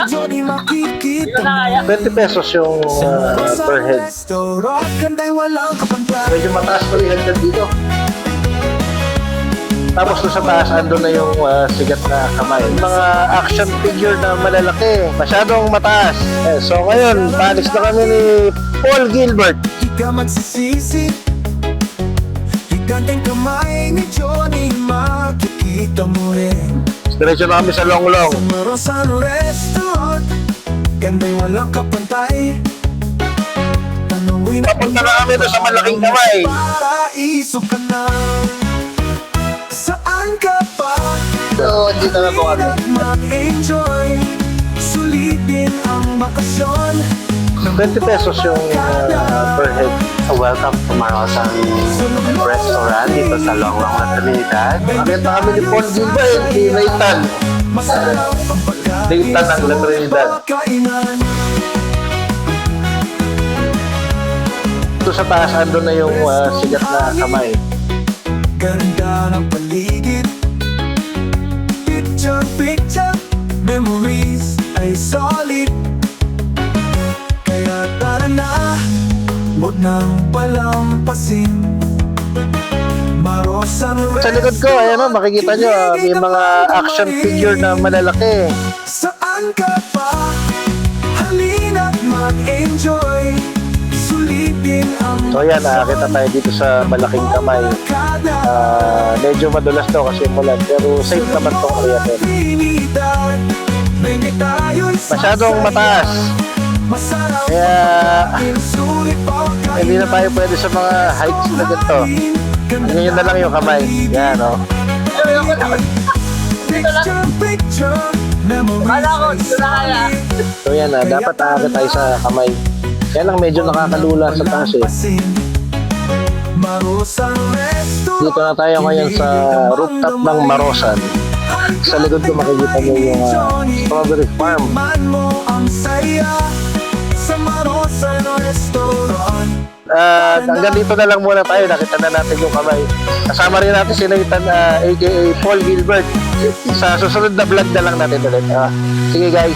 Johnny makikita 20 pesos yung per head. restaurant, ganda'y walang kapantay. Medyo mataas pa rin hanggang dito. Tapos doon sa taas, andun na yung sigat na kamay. Mga action figure na malalaki. Masyadong mataas. So ngayon, paalis na kami ni Paul Gilbert. Di ka magsisisi, higanteng kamay ni Johnny, makikita mo rin. Diretso na kami sa Long Long. Sa Marosan Restaurant, ganda'y walang kapantay. Tanungin Papunta na kami doon sa malaking kamay. Paraiso ka na. Saan ka pa? So, dito na po kami. Mag-enjoy, sulitin ang bakasyon. 20 pesos yung per head. Welcome to Marosan Restaurant dito sa Long Long La Trinidad. Akit na kami ni Paul Gilbert, ni Nathan. Masarap ang pagkain Nathan ng La Trinidad. pagkainan. Ito sa taas, andun na yung sigat na kamay. Ganda ng paligid, picture, memories ay solid. Kaya tara na, huwag nang palampasin. Marosan Sa likod ko, ayan o, makikita nyo, may mga action figure na malalaki. Saan ka pa? Halina't mag-enjoy, sulitin ang So ayan, nakakita tayo dito sa malaking kamay. Medyo madulas to kasi mulan, pero safe naman tong area to. Masyadong mataas. Kaya hindi na tayo pwede sa mga heights na ganito. Ganyan na lang yung kamay. Yan o. So yan, dapat aakit tayo sa kamay. Kaya lang medyo nakakalula sa taas eh. Dito na tayo ngayon sa rooftop ng Marosan. Sa likod ko makikita nyo yung strawberry farm. Hanggang dito na lang muna tayo. Nakita na natin yung kamay. Kasama rin natin si Nathan, aka Paul Gilbert. Sa susunod na vlog na lang natin ulit. Sige guys.